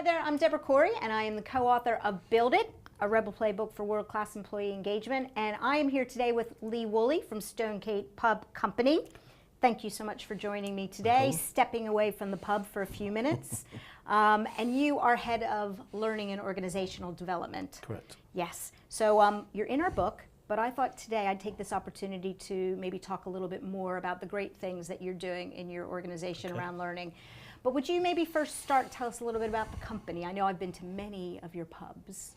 Hi there, I'm Debra Corey, and I am the co-author of Build It, a Rebel Playbook for world-class employee engagement. And I am here today with Woolley from Stonegate Pub Company. Thank you so much for joining me today, stepping away from the pub for a few minutes. And you are head of learning and organizational development. Correct. Yes. So you're in our book, but I thought today I'd take this opportunity to maybe talk a little bit more about the great things that you're doing in your organization around learning. But would you maybe first tell us a little bit about the company? I know I've been to many of your pubs.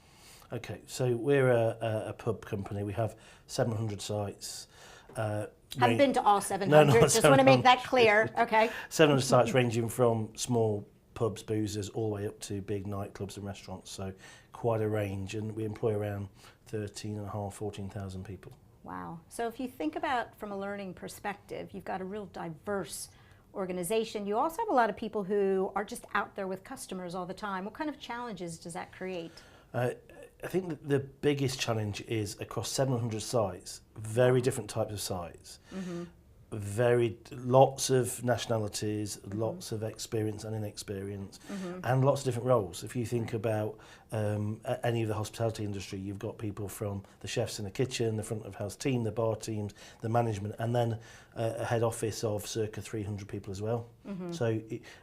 Okay, so we're a pub company. We have 700 sites. Haven't been to all 700, just want to make that clear. Okay. 700 sites ranging from small pubs, boozers, all the way up to big nightclubs and restaurants. So quite a range, and we employ around 14,000 people. Wow. So if you think about from a learning perspective, you've got a real diverse organization. You also have a lot of people who are just out there with customers all the time. What kind of challenges does that create? I think that the biggest challenge is across 700 sites, very different types of sites, lots of nationalities, lots of experience and inexperience, and lots of different roles. If you think about any of the hospitality industry, you've got people from the chefs in the kitchen, the front of house team, the bar teams, the management, and then a head office of circa 300 people as well. So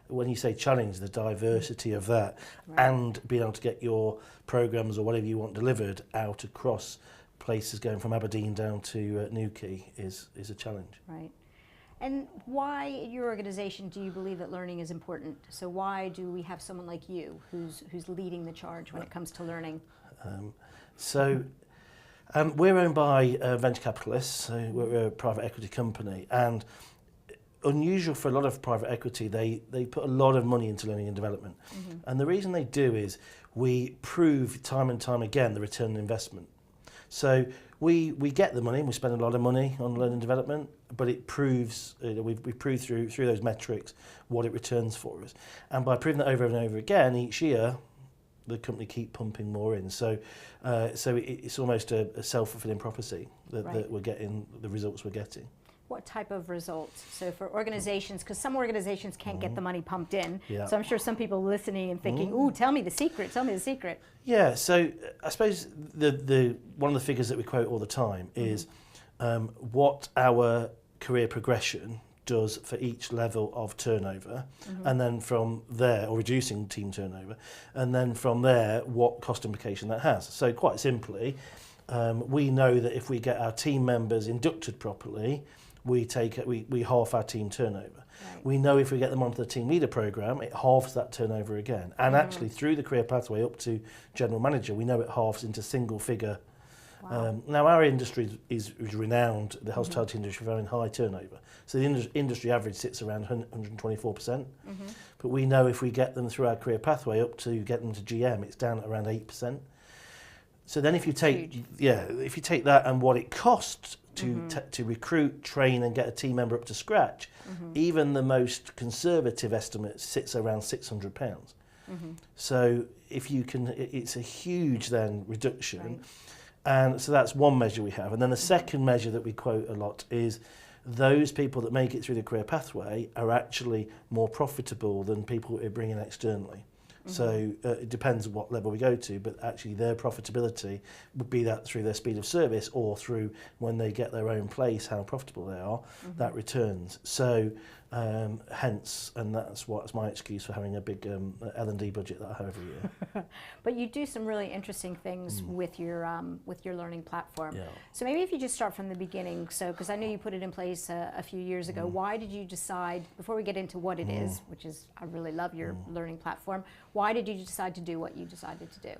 when you say challenge, the diversity of that and being able to get your programs or whatever you want delivered out across places going from Aberdeen down to Newquay is a challenge. Right. And why in your organization do you believe that learning is important? So why do we have someone like you who's leading the charge when it comes to learning? We're owned by venture capitalists, so we're a private equity company, and unusual for a lot of private equity, they put a lot of money into learning and development. And the reason they do is we prove time and time again the return on investment. So we get the money, and we spend a lot of money on learning and development, but it proves, we prove through those metrics what it returns for us. And by proving that over and over again, each year, the company keep pumping more in. So it's almost a self-fulfilling prophecy that we're getting the results we're getting. What type of results? So for organizations, because some organizations can't get the money pumped in, so I'm sure some people listening and thinking, ooh, tell me the secret, tell me the secret. Yeah, so I suppose the one of the figures that we quote all the time is what our career progression does for each level of turnover, and then from there, or reducing team turnover, and then from there, what cost implication that has. So quite simply, we know that if we get our team members inducted properly, we halve our team turnover. Right. We know if we get them onto the team leader program, it halves that turnover again. And actually through the career pathway up to general manager, we know it halves into single figure. Wow. Now our industry is renowned, the hospitality industry, for having high turnover. So the industry average sits around 124%. But we know if we get them through our career pathway up to get them to GM, it's down at around 8%. So then if you take that and what it costs to recruit, train and get a team member up to scratch, even the most conservative estimate sits around £600. So if you can, it's a huge then reduction. Right. And so that's one measure we have. And then the second measure that we quote a lot is those people that make it through the career pathway are actually more profitable than people who bring in externally. So it depends on what level we go to, but actually their profitability would be that through their speed of service or through when they get their own place, how profitable they are, that returns. So hence, and that's what's my excuse for having a big L&D budget that I have every year. But you do some really interesting things with your learning platform. Yeah. So maybe if you just start from the beginning, so because I know you put it in place a few years ago, why did you decide, before we get into what it is, which is, I really love your learning platform, why did you decide to do what you decided to do?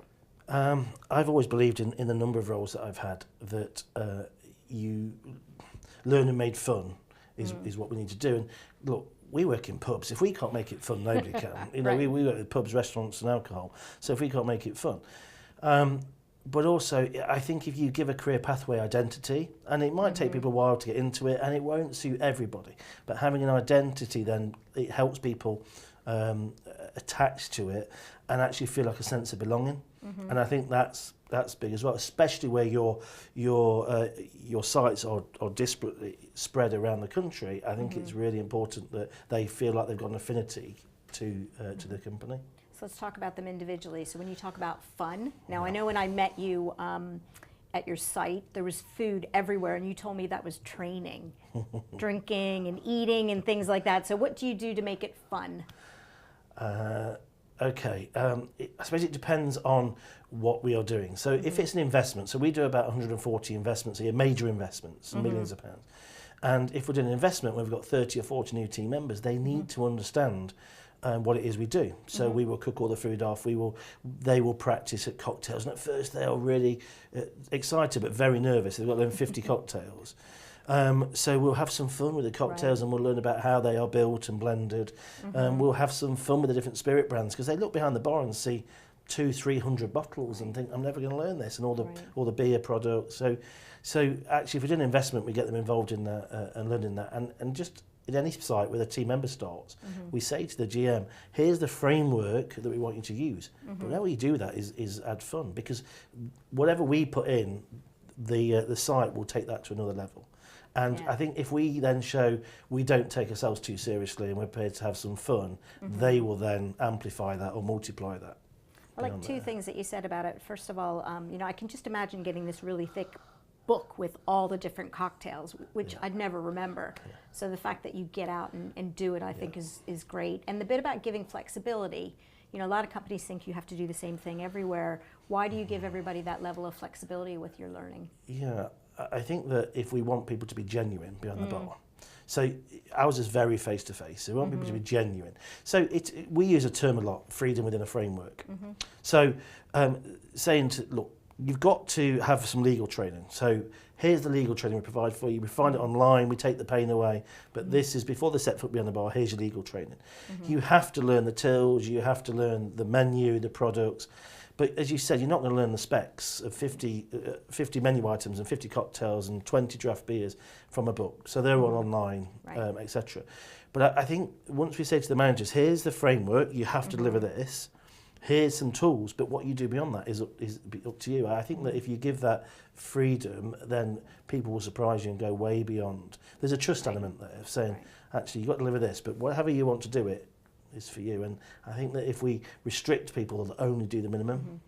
I've always believed in the number of roles that I've had that you learning made fun is what we need to do. And look, we work in pubs. If we can't make it fun, nobody can. You know, right. we work with pubs, restaurants and alcohol. So if we can't make it fun. But also, I think if you give a career pathway identity, and it might take people a while to get into it, and it won't suit everybody, but having an identity then, it helps people attached to it and actually feel like a sense of belonging. And I think that's big as well, especially where your sites are disparately spread around the country. I think it's really important that they feel like they've got an affinity to the company. let's talk about them individually. So when you talk about fun, now I know when I met you at your site, there was food everywhere, and you told me that was training, drinking and eating and things like that. So what do you do to make it fun? Okay, I suppose it depends on what we are doing. So if it's an investment, so we do about 140 investments a year, major investments, millions of pounds. And if we're doing an investment where we've got 30 or 40 new team members, they need to understand what it is we do. So we will cook all the food off, they will practice at cocktails. And at first they are really excited but very nervous. They've got them 50 cocktails. So we'll have some fun with the cocktails, and we'll learn about how they are built and blended. We'll have some fun with the different spirit brands, because they look behind the bar and see 200-300 bottles and think, I'm never going to learn this, and all the beer products. So actually, if we do an investment, we get them involved in that and learning that. And just in any site where a team member starts, we say to the GM, here's the framework that we want you to use. But how we do that is add fun, because whatever we put in, the site will take that to another level. And I think if we then show we don't take ourselves too seriously and we're prepared to have some fun, they will then amplify that or multiply that. I like two things that you said about it. First of all, I can just imagine getting this really thick book with all the different cocktails, which I'd never remember. So the fact that you get out and do it, I think is great. And the bit about giving flexibility, a lot of companies think you have to do the same thing everywhere. Why do you give everybody that level of flexibility with your learning? Yeah, I think that if we want people to be genuine behind the bar, so ours is very face-to-face, so we want people to be genuine. So we use a term a lot, freedom within a framework. So saying to, look, you've got to have some legal training. So here's the legal training we provide for you. We find it online, we take the pain away, but this is before they set foot behind the bar, here's your legal training. You have to learn the tills, you have to learn the menu, the products. But as you said, you're not going to learn the specs of 50 menu items and 50 cocktails and 20 draft beers from a book. So they're all online, etc. But I think once we say to the managers, here's the framework, you have to deliver this, here's some tools, but what you do beyond that is up to you. I think that if you give that freedom, then people will surprise you and go way beyond. There's a trust element there of saying, actually, you've got to deliver this, but whatever you want to do it, is for you. And I think that if we restrict people that only do the minimum.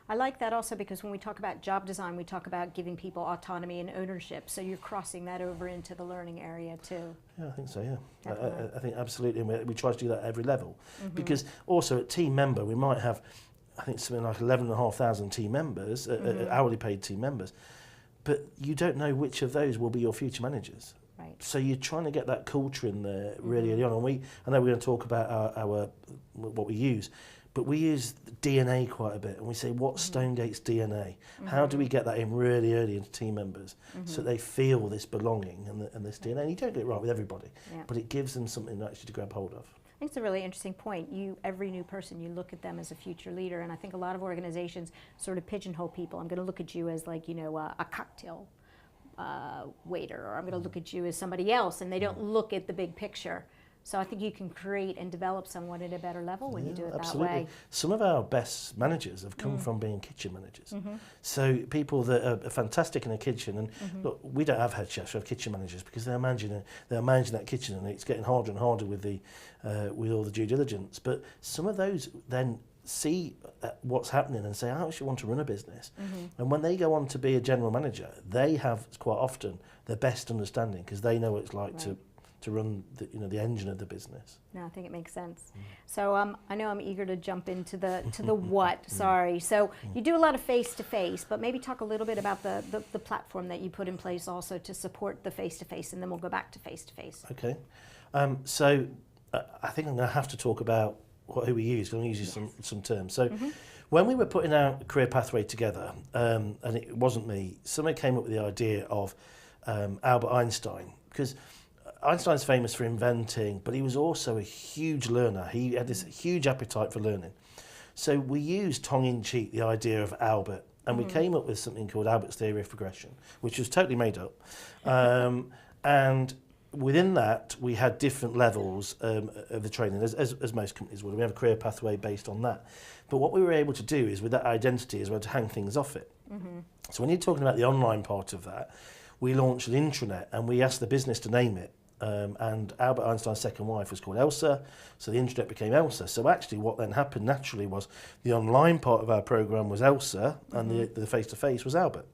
I like that also, because when we talk about job design, we talk about giving people autonomy and ownership. So you're crossing that over into the learning area too. Yeah, I think so, yeah. I think absolutely. And we try to do that at every level. Because also at team member, we might have, I think something like 11,500 team members, hourly paid team members. But you don't know which of those will be your future managers. So you're trying to get that culture in there really early on. And I know we're going to talk about our what we use, but we use DNA quite a bit. And we say, what's Stonegate's DNA? How do we get that in really early into team members so they feel this belonging and this DNA? And you don't get it right with everybody, but it gives them something actually to grab hold of. I think it's a really interesting point. Every new person, you look at them as a future leader. And I think a lot of organizations sort of pigeonhole people. I'm going to look at you as like, a cocktail waiter, or I'm going to look at you as somebody else, and they don't look at the big picture. So I think you can create and develop someone at a better level when you do it absolutely. That way. Some of our best managers have come from being kitchen managers. So people that are fantastic in a kitchen, and look, we don't have head chefs, we have kitchen managers, because they're managing that kitchen, and it's getting harder and harder with all the due diligence. But some of those then see what's happening and say, I actually want to run a business. And when they go on to be a general manager, they have quite often the best understanding, because they know what it's like to run the engine of the business. No, I think it makes sense. So I know I'm eager to jump into the what. Sorry. So you do a lot of face-to-face, but maybe talk a little bit about the platform that you put in place also to support the face-to-face, and then we'll go back to face-to-face. Okay. So I think I'm going to have to talk about who we use. I'm going to use some terms. So when we were putting our career pathway together, and it wasn't me, someone came up with the idea of Albert Einstein, because Einstein's famous for inventing, but he was also a huge learner. He had this huge appetite for learning. So we used tongue-in-cheek the idea of Albert, and we came up with something called Albert's theory of progression, which was totally made up. And within that, we had different levels of the training, as most companies would. We have a career pathway based on that. But what we were able to do is, with that identity, is we had to hang things off it. So when you're talking about the online part of that, we launched an intranet, and we asked the business to name it. and Albert Einstein's second wife was called Elsa, so the internet became Elsa. So actually what then happened naturally was the online part of our program was Elsa, and the face-to-face was Albert.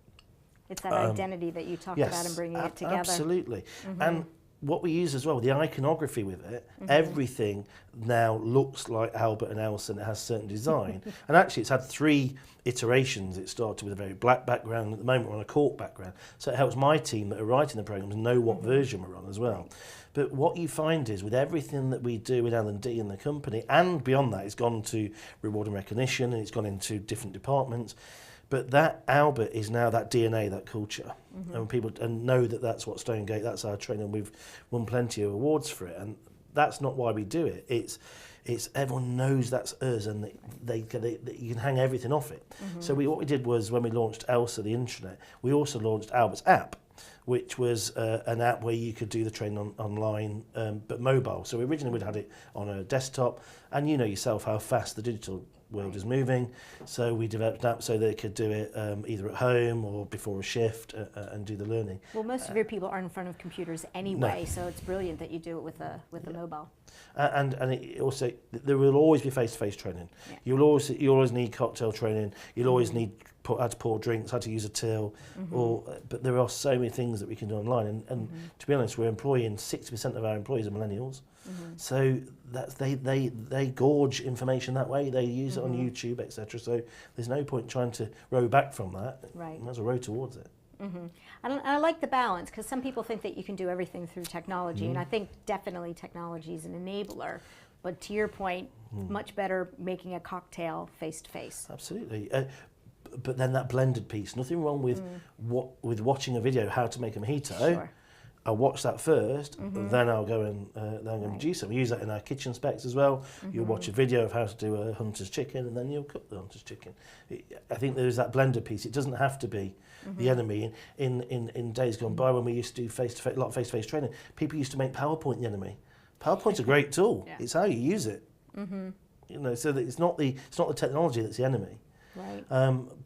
It's that identity that you talked about and bringing it together. Absolutely. And what we use as well, the iconography with it, everything now looks like Albert and Elsa, and it has certain design. And actually it's had 3 iterations. It started with a very black background. At the moment we're on a cork background. So it helps my team that are writing the programs know what version we're on as well. But what you find is with everything that we do with L&D in the company, and beyond that, it's gone to reward and recognition, and it's gone into different departments. But that Albert is now that DNA, that culture, and people know that that's what Stonegate, that's our training. We've won plenty of awards for it, and that's not why we do it. It's everyone knows that's us, and you can hang everything off it. So what we did was when we launched Elsa, the intranet, we also launched Albert's app, which was an app where you could do the training online, but mobile. So originally we'd had it on a desktop, and you know yourself how fast the digital world is moving, so we developed an app so they could do it either at home or before a shift and do the learning. Well, most of your people aren't in front of computers anyway, so it's brilliant that you do it with a mobile. And it also, there will always be face-to-face training. Yeah. You always need cocktail training. You'll always need how to pour drinks, how to use a till, but there are so many things that we can do online. And to be honest, we're employing 60% of our employees are millennials. So that's they gorge information that way. They use it on YouTube, etc. So there's no point trying to row back from that. Right. There's a row towards it. I like the balance, because some people think that you can do everything through technology, and I think definitely technology is an enabler. But to your point, much better making a cocktail face to face. Absolutely. But then that blended piece, nothing wrong with watching a video how to make a mojito. Sure. I'll watch that first, then I'll go and produce it. We use that in our kitchen specs as well. You'll watch a video of how to do a hunter's chicken, and then you'll cook the hunter's chicken. I think there's that blended piece. It doesn't have to be the enemy. In days gone by, when we used to do a lot of face-to-face training, people used to make PowerPoint the enemy. PowerPoint's a great tool. Yeah. It's how you use it. You know, so that it's not the technology that's the enemy. Right.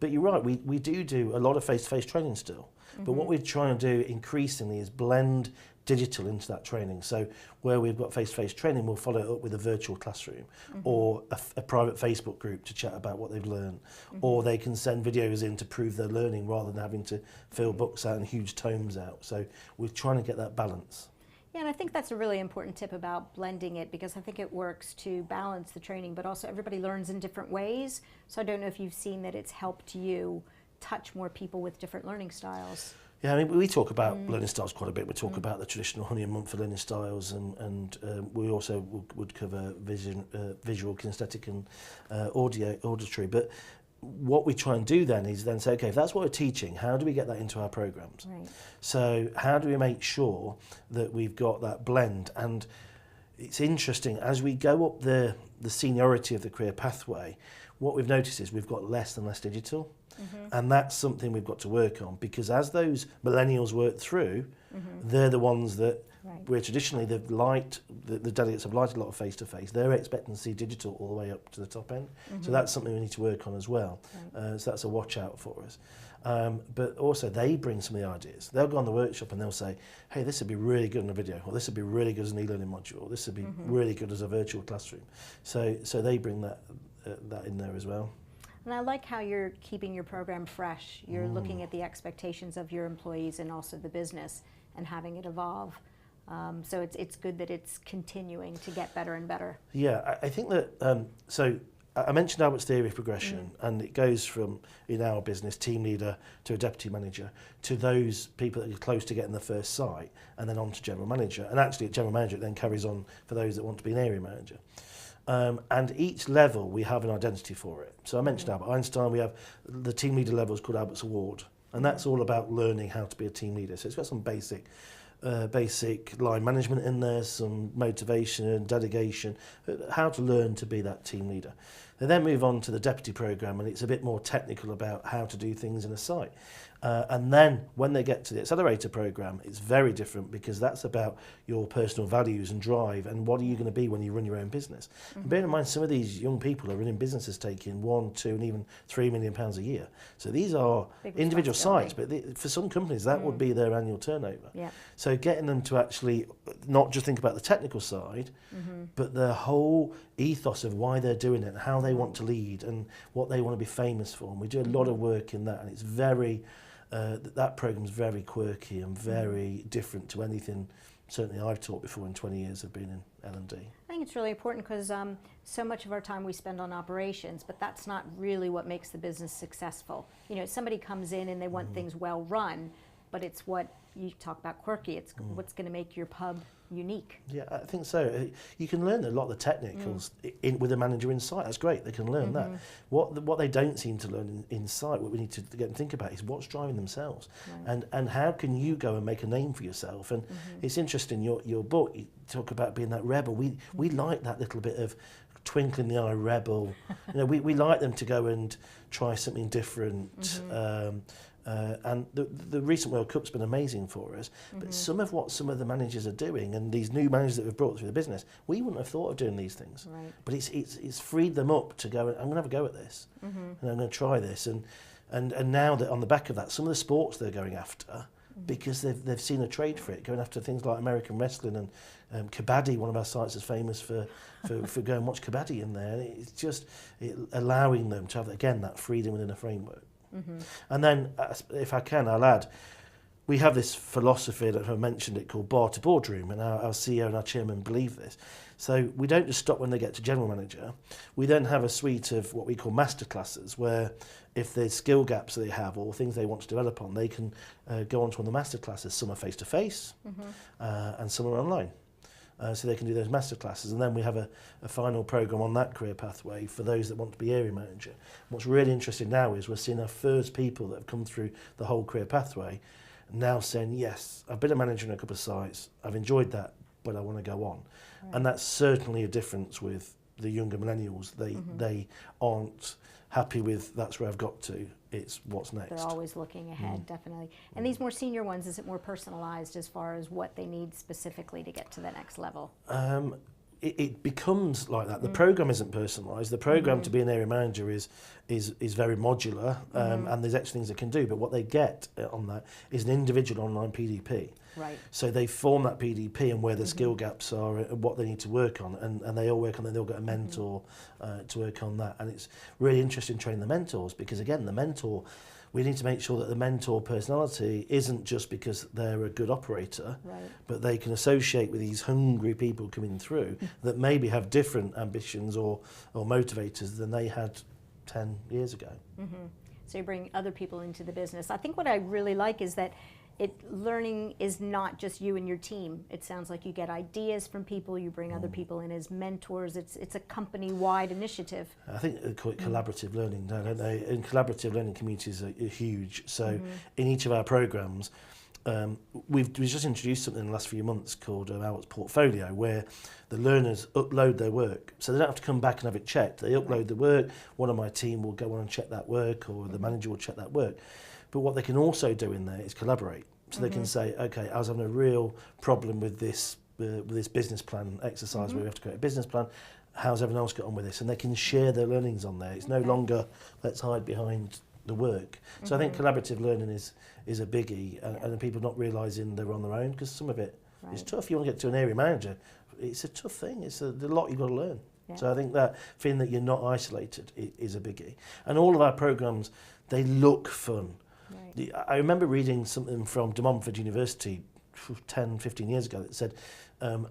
But you're right. We do a lot of face-to-face training still. But what we're trying to do increasingly is blend digital into that training. So where we've got face-to-face training, we'll follow it up with a virtual classroom or a private Facebook group to chat about what they've learned. Or they can send videos in to prove their learning rather than having to fill books out and huge tomes out. So we're trying to get that balance. Yeah, and I think that's a really important tip about blending it, because I think it works to balance the training, but also everybody learns in different ways. So I don't know if you've seen that it's helped you touch more people with different learning styles. Yeah, I mean, we talk about learning styles quite a bit. We talk about the traditional honey and month for learning styles, and we also would cover visual, kinesthetic, and auditory. But what we try and do then is then say, okay, if that's what we're teaching, how do we get that into our programs? Right. So how do we make sure that we've got that blend? And it's interesting, as we go up the seniority of the career pathway, what we've noticed is we've got less and less digital. And that's something we've got to work on, because as those millennials work through, they're the ones that where traditionally the delegates have liked a lot of face-to-face. They're expecting to see digital all the way up to the top end. So that's something we need to work on as well. So that's a watch out for us. But also they bring some of the ideas. They'll go on the workshop and they'll say, hey, this would be really good in a video, or this would be really good as an e-learning module, or this would be really good as a virtual classroom. So they bring that in there as well. And I like how you're keeping your program fresh. You're looking at the expectations of your employees and also the business and having it evolve. So it's good that it's continuing to get better and better. Yeah, I think that, so I mentioned Albert's theory of progression, and it goes from, in our business, team leader to a deputy manager, to those people that are close to getting the first site, and then on to general manager. And actually at general manager it then carries on for those that want to be an area manager. And each level we have an identity for it. So I mentioned Albert Einstein, we have the team leader level is called Albert's Award, and that's all about learning how to be a team leader. So it's got some basic line management in there, some motivation and delegation, how to learn to be that team leader. They then move on to the deputy program, and it's a bit more technical about how to do things in a site. And then when they get to the accelerator program, it's very different, because that's about your personal values and drive and what are you going to be when you run your own business. And bear in mind, some of these young people are running businesses taking £1, £2 and even £3 million a year. So these are individual sites, but for some companies that would be their annual turnover. Yeah. So getting them to actually not just think about the technical side, but the whole ethos of why they're doing it and how they want to lead and what they want to be famous for. And we do a lot of work in that, and it's very, that program's very quirky and very different to anything certainly I've taught before in 20 years of being in L&D. I think it's really important because so much of our time we spend on operations, but that's not really what makes the business successful. You know, somebody comes in and they want things well run, but it's what you talk about quirky. It's what's going to make your pub unique. Yeah, I think so. You can learn a lot of the technicals with a manager in site. That's great. They can learn that. What they don't seem to learn in site, what we need to get and think about, is what's driving themselves, and how can you go and make a name for yourself. And it's interesting. Your book, you talk about being that rebel. We like that little bit of twinkle in the eye rebel. You know, we like them to go and try something different. And the recent World Cup's been amazing for us, but some of what some of the managers are doing, and these new managers that we've brought through the business, we wouldn't have thought of doing these things. Right. But it's freed them up to go, I'm going to have a go at this, and I'm going to try this. And now that on the back of that, some of the sports they're going after, because they've seen a trade for it, going after things like American wrestling and kabaddi. One of our sites is famous for going and watch kabaddi in there. And it's just allowing them to have, again, that freedom within a framework. And then, if I can, I'll add, we have this philosophy that I mentioned it called bar to boardroom, and our CEO and our chairman believe this. So we don't just stop when they get to general manager. We then have a suite of what we call masterclasses, where if there's skill gaps they have or things they want to develop on, they can go on to one of the masterclasses. Some are face-to-face and some are online. So they can do those masterclasses, and then we have a final program on that career pathway for those that want to be area manager. What's really interesting now is we're seeing our first people that have come through the whole career pathway now saying, yes, I've been a manager in a couple of sites, I've enjoyed that, but I want to go on. And that's certainly a difference with the younger millennials. They aren't happy with that's where I've got to, it's what's next. They're always looking ahead, definitely. And these more senior ones, is it more personalized as far as what they need specifically to get to the next level? It becomes like that. The program isn't personalised. The program to be an area manager is very modular, and there's extra things it can do. But what they get on that is an individual online PDP. Right. So they form that PDP and where the skill gaps are and what they need to work on, and they all work on that. They'll get a mentor to work on that, and it's really interesting training the mentors, because again, the mentor, we need to make sure that the mentor personality isn't just because they're a good operator, but they can associate with these hungry people coming through that maybe have different ambitions or motivators than they had 10 years ago. So you bring other people into the business. I think what I really like is that learning is not just you and your team. It sounds like you get ideas from people, you bring other people in as mentors. It's a company-wide initiative. I think they call it collaborative learning, don't they? And collaborative learning communities are huge. So in each of our programs, we've just introduced something in the last few months called our portfolio, where the learners upload their work. So they don't have to come back and have it checked. They upload the work, one of my team will go on and check that work, or the manager will check that work. But what they can also do in there is collaborate. So they can say, okay, I was having a real problem with this business plan exercise where we have to create a business plan. How's everyone else got on with this? And they can share their learnings on there. It's no longer let's hide behind the work. So I think collaborative learning is a biggie, and people not realising they're on their own, because some of it is tough. You want to get to an area manager, it's a tough thing. It's a lot you've got to learn. Yeah. So I think that feeling that you're not isolated is a biggie. And all of our programmes, they look fun. Right. I remember reading something from De Montfort University 10, 15 years ago that said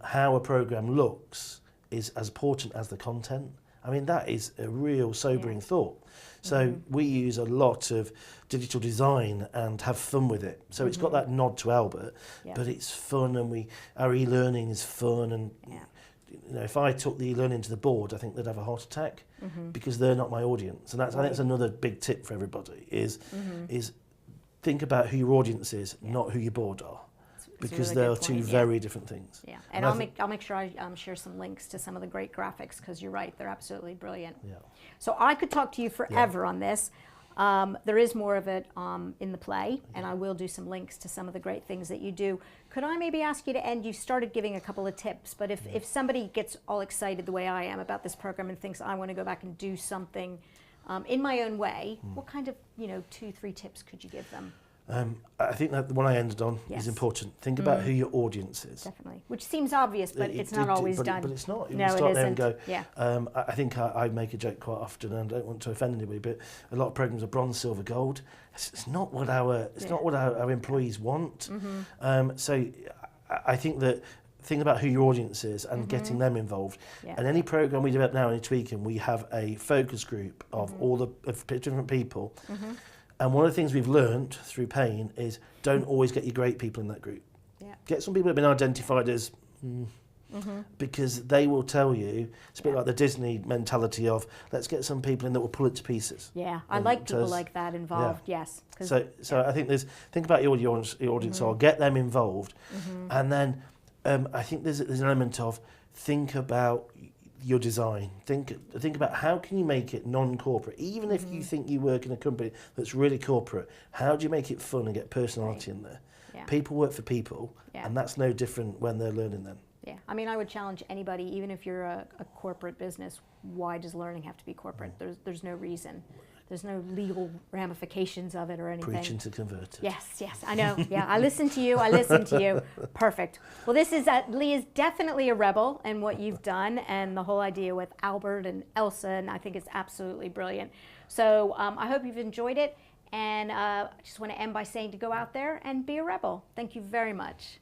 how a programme looks is as important as the content. I mean, that is a real sobering thought. So we use a lot of digital design and have fun with it. So it's got that nod to Albert, but it's fun, and our e-learning is fun. And you know, if I took the e-learning to the board, I think they'd have a heart attack because they're not my audience. And I think that's another big tip for everybody is think about who your audience is, not who your board are. because really they good are two point, very different things. Yeah, and I'll make sure I share some links to some of the great graphics, because you're right, they're absolutely brilliant. Yeah. So I could talk to you forever on this. There is more of it in the play, and I will do some links to some of the great things that you do. Could I maybe ask you to end? You started giving a couple of tips, but if somebody gets all excited the way I am about this program and thinks I want to go back and do something in my own way, what kind of 2-3 tips could you give them? I think that the one I ended on is important. Think about who your audience is. Definitely, which seems obvious, but it's not always done. But it's not. You No, start it there isn't. and go. Yeah. I think I make a joke quite often, and I don't want to offend anybody, but a lot of programs are bronze, silver, gold. It's not what our employees want. So I think that. Think about who your audience is and getting them involved. Yeah. And any program we develop now, any tweaking, we have a focus group of of different people. And one of the things we've learned through pain is don't always get your great people in that group. Yeah. Get some people that have been identified as, because they will tell you, it's a bit like the Disney mentality of, let's get some people in that will pull it to pieces. Yeah, I like people like that involved, yes. So I think think about your audience, or get them involved. And then I think there's an element of think about your design. Think about how can you make it non-corporate. Even if you think you work in a company that's really corporate, how do you make it fun and get personality in there? Yeah. People work for people, and that's no different when they're learning them. Yeah, I mean, I would challenge anybody, even if you're a corporate business, why does learning have to be corporate? There's no reason. There's no legal ramifications of it or anything. Preaching to converted. Yes, I know. Yeah, I listen to you. Perfect. Well, Lee is definitely a rebel in what you've done, and the whole idea with Albert and Elsa, and I think it's absolutely brilliant. So I hope you've enjoyed it, and I just want to end by saying to go out there and be a rebel. Thank you very much.